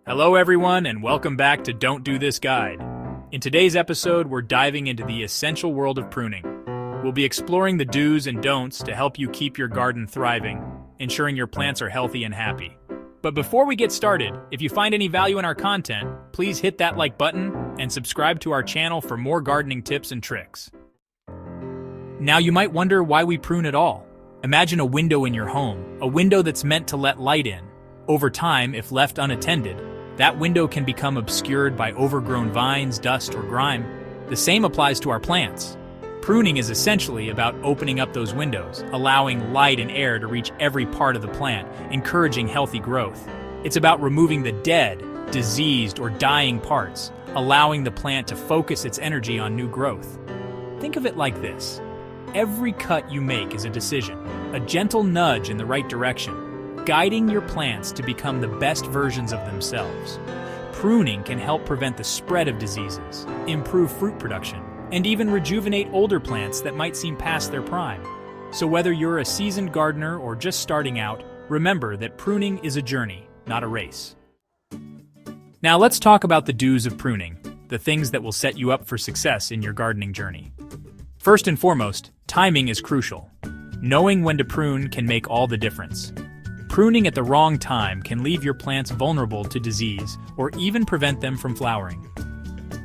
Hello everyone and welcome back to Don't Do This Guide. In today's episode, we're diving into the essential world of pruning. We'll be exploring the do's and don'ts to help you keep your garden thriving, ensuring your plants are healthy and happy. But before we get started, if you find any value in our content, please hit that like button and subscribe to our channel for more gardening tips and tricks. Now you might wonder why we prune at all. Imagine a window in your home, a window that's meant to let light in. Over time, if left unattended, that window can become obscured by overgrown vines, dust, or grime. The same applies to our plants. Pruning is essentially about opening up those windows, allowing light and air to reach every part of the plant, encouraging healthy growth. It's about removing the dead, diseased, or dying parts, allowing the plant to focus its energy on new growth. Think of it like this. Every cut you make is a decision, a gentle nudge in the right direction, guiding your plants to become the best versions of themselves. Pruning can help prevent the spread of diseases, improve fruit production, and even rejuvenate older plants that might seem past their prime. So whether you're a seasoned gardener or just starting out, remember that pruning is a journey, not a race. Now let's talk about the do's of pruning, the things that will set you up for success in your gardening journey. First and foremost, timing is crucial. Knowing when to prune can make all the difference. Pruning at the wrong time can leave your plants vulnerable to disease or even prevent them from flowering.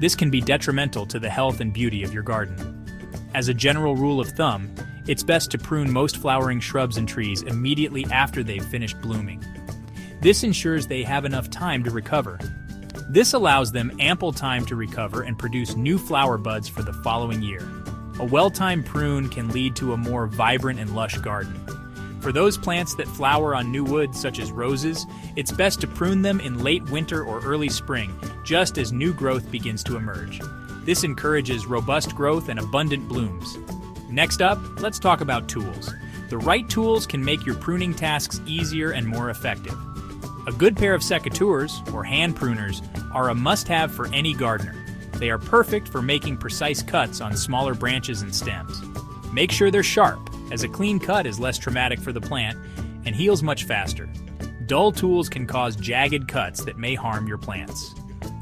This can be detrimental to the health and beauty of your garden. As a general rule of thumb, it's best to prune most flowering shrubs and trees immediately after they've finished blooming. This ensures they have enough time to recover. This allows them ample time to recover and produce new flower buds for the following year. A well-timed prune can lead to a more vibrant and lush garden. For those plants that flower on new wood, such as roses, it's best to prune them in late winter or early spring, just as new growth begins to emerge. This encourages robust growth and abundant blooms. Next up, let's talk about tools. The right tools can make your pruning tasks easier and more effective. A good pair of secateurs, or hand pruners, are a must-have for any gardener. They are perfect for making precise cuts on smaller branches and stems. Make sure they're sharp, as a clean cut is less traumatic for the plant and heals much faster. Dull tools can cause jagged cuts that may harm your plants.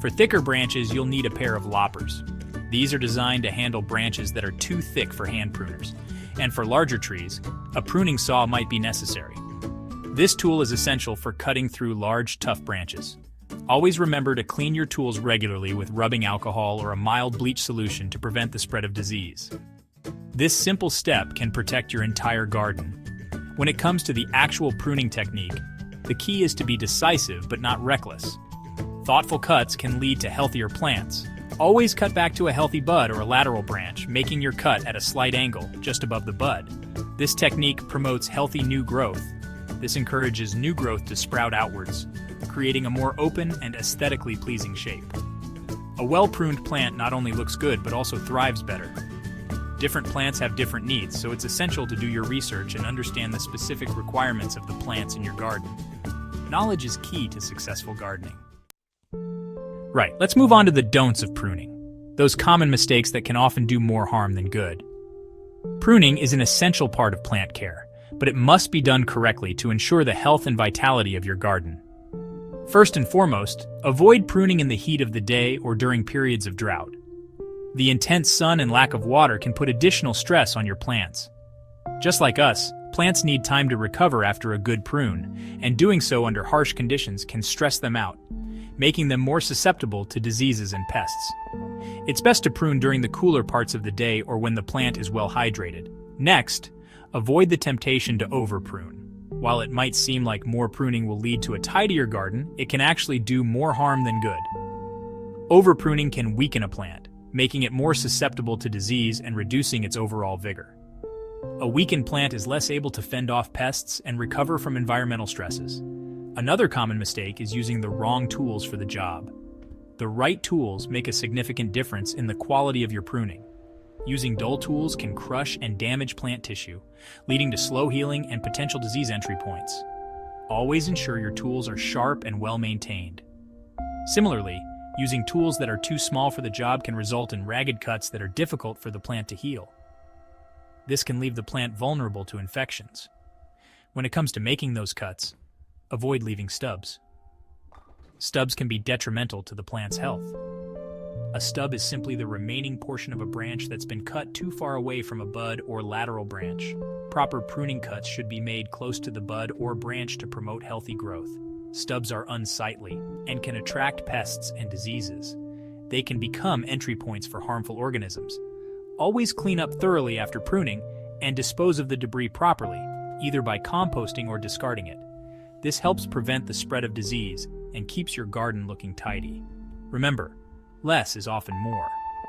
For thicker branches, you'll need a pair of loppers. These are designed to handle branches that are too thick for hand pruners. And for larger trees, a pruning saw might be necessary. This tool is essential for cutting through large, tough branches. Always remember to clean your tools regularly with rubbing alcohol or a mild bleach solution to prevent the spread of disease. This simple step can protect your entire garden. When it comes to the actual pruning technique, the key is to be decisive but not reckless. Thoughtful cuts can lead to healthier plants. Always cut back to a healthy bud or a lateral branch, making your cut at a slight angle, just above the bud. This technique promotes healthy new growth. This encourages new growth to sprout outwards, creating a more open and aesthetically pleasing shape. A well-pruned plant not only looks good but also thrives better. Different plants have different needs, so it's essential to do your research and understand the specific requirements of the plants in your garden. Knowledge is key to successful gardening. Right, let's move on to the don'ts of pruning, those common mistakes that can often do more harm than good. Pruning is an essential part of plant care, but it must be done correctly to ensure the health and vitality of your garden. First and foremost, avoid pruning in the heat of the day or during periods of drought. The intense sun and lack of water can put additional stress on your plants. Just like us, plants need time to recover after a good prune, and doing so under harsh conditions can stress them out, making them more susceptible to diseases and pests. It's best to prune during the cooler parts of the day or when the plant is well hydrated. Next, avoid the temptation to over-prune. While it might seem like more pruning will lead to a tidier garden, it can actually do more harm than good. Over-pruning can weaken a plant, making it more susceptible to disease and reducing its overall vigor. A weakened plant is less able to fend off pests and recover from environmental stresses. Another common mistake is using the wrong tools for the job. The right tools make a significant difference in the quality of your pruning. Using dull tools can crush and damage plant tissue, leading to slow healing and potential disease entry points. Always ensure your tools are sharp and well maintained. Similarly, using tools that are too small for the job can result in ragged cuts that are difficult for the plant to heal. This can leave the plant vulnerable to infections. When it comes to making those cuts, avoid leaving stubs. Stubs can be detrimental to the plant's health. A stub is simply the remaining portion of a branch that's been cut too far away from a bud or lateral branch. Proper pruning cuts should be made close to the bud or branch to promote healthy growth. Stubs are unsightly and can attract pests and diseases. They can become entry points for harmful organisms. Always clean up thoroughly after pruning and dispose of the debris properly, either by composting or discarding it. This helps prevent the spread of disease and keeps your garden looking tidy. Remember, less is often more,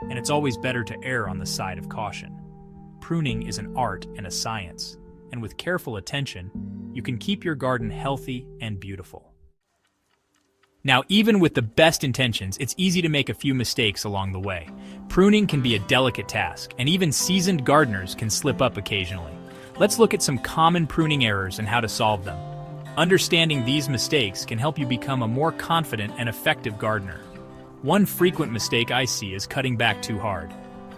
and it's always better to err on the side of caution. Pruning is an art and a science, and with careful attention, you can keep your garden healthy and beautiful. Now, even with the best intentions, it's easy to make a few mistakes along the way. Pruning can be a delicate task, and even seasoned gardeners can slip up occasionally. Let's look at some common pruning errors and how to solve them. Understanding these mistakes can help you become a more confident and effective gardener. One frequent mistake I see is cutting back too hard.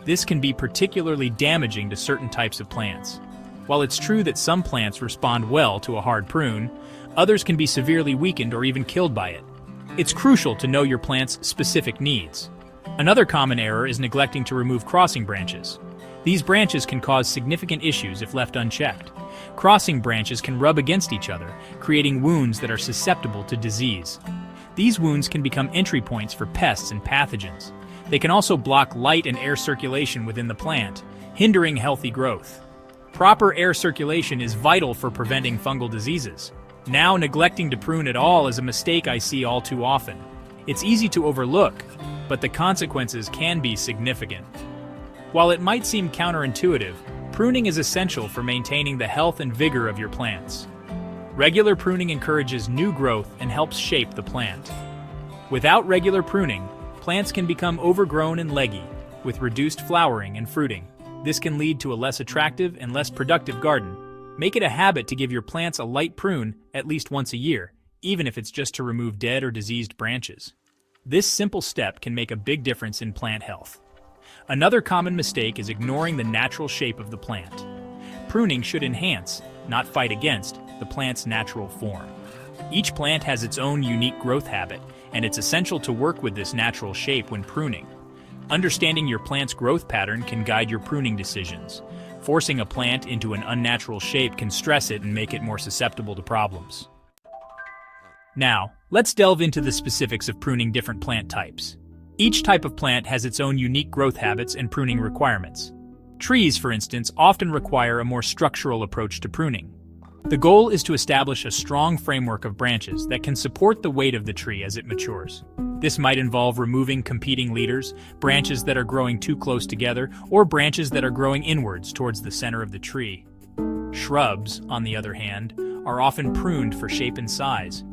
This can be particularly damaging to certain types of plants. While it's true that some plants respond well to a hard prune, others can be severely weakened or even killed by it. It's crucial to know your plant's specific needs. Another common error is neglecting to remove crossing branches. These branches can cause significant issues if left unchecked. Crossing branches can rub against each other, creating wounds that are susceptible to disease. These wounds can become entry points for pests and pathogens. They can also block light and air circulation within the plant, hindering healthy growth. Proper air circulation is vital for preventing fungal diseases. Now, neglecting to prune at all is a mistake I see all too often. It's easy to overlook, but the consequences can be significant. While it might seem counterintuitive, pruning is essential for maintaining the health and vigor of your plants. Regular pruning encourages new growth and helps shape the plant. Without regular pruning, plants can become overgrown and leggy, with reduced flowering and fruiting. This can lead to a less attractive and less productive garden. Make it a habit to give your plants a light prune at least once a year, even if it's just to remove dead or diseased branches. This simple step can make a big difference in plant health. Another common mistake is ignoring the natural shape of the plant. Pruning should enhance, not fight against, the plant's natural form. Each plant has its own unique growth habit, and it's essential to work with this natural shape when pruning. Understanding your plant's growth pattern can guide your pruning decisions. Forcing a plant into an unnatural shape can stress it and make it more susceptible to problems. Now, let's delve into the specifics of pruning different plant types. Each type of plant has its own unique growth habits and pruning requirements. Trees, for instance, often require a more structural approach to pruning. The goal is to establish a strong framework of branches that can support the weight of the tree as it matures. This might involve removing competing leaders, branches that are growing too close together, or branches that are growing inwards towards the center of the tree. Shrubs, on the other hand, are often pruned for shape and size.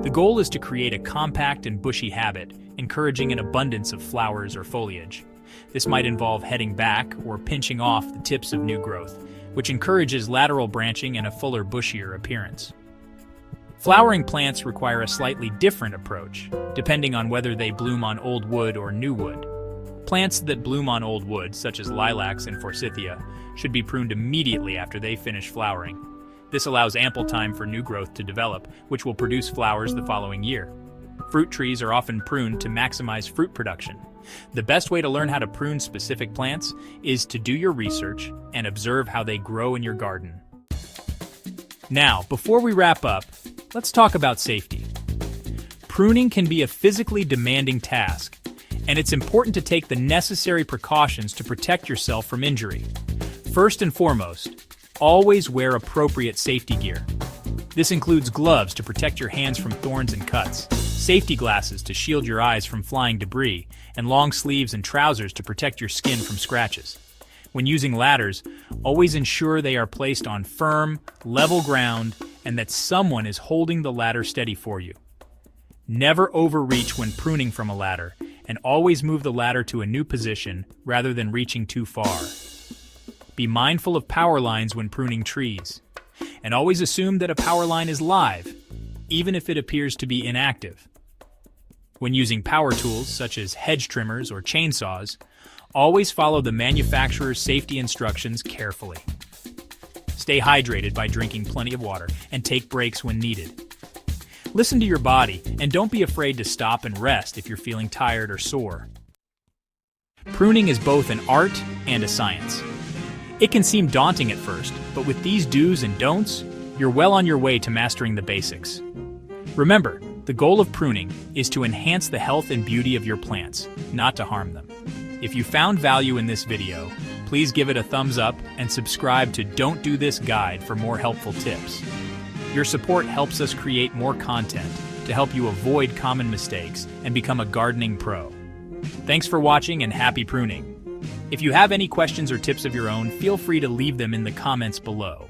The goal is to create a compact and bushy habit, encouraging an abundance of flowers or foliage. This might involve heading back or pinching off the tips of new growth, which encourages lateral branching and a fuller, bushier appearance. Flowering plants require a slightly different approach, depending on whether they bloom on old wood or new wood. Plants that bloom on old wood, such as lilacs and forsythia, should be pruned immediately after they finish flowering. This allows ample time for new growth to develop, which will produce flowers the following year. Fruit trees are often pruned to maximize fruit production. The best way to learn how to prune specific plants is to do your research and observe how they grow in your garden. Now, before we wrap up, let's talk about safety. Pruning can be a physically demanding task, and it's important to take the necessary precautions to protect yourself from injury. First and foremost, always wear appropriate safety gear. This includes gloves to protect your hands from thorns and cuts, safety glasses to shield your eyes from flying debris, and long sleeves and trousers to protect your skin from scratches. When using ladders, always ensure they are placed on firm, level ground and that someone is holding the ladder steady for you. Never overreach when pruning from a ladder, and always move the ladder to a new position rather than reaching too far. Be mindful of power lines when pruning trees, and always assume that a power line is live, even if it appears to be inactive. When using power tools such as hedge trimmers or chainsaws, always follow the manufacturer's safety instructions carefully. Stay hydrated by drinking plenty of water and take breaks when needed. Listen to your body, and don't be afraid to stop and rest if you're feeling tired or sore. Pruning is both an art and a science. It can seem daunting at first, but with these do's and don'ts, you're well on your way to mastering the basics. Remember, the goal of pruning is to enhance the health and beauty of your plants, not to harm them. If you found value in this video, please give it a thumbs up and subscribe to Don't Do This Guide for more helpful tips. Your support helps us create more content to help you avoid common mistakes and become a gardening pro. Thanks for watching and happy pruning. If you have any questions or tips of your own, feel free to leave them in the comments below.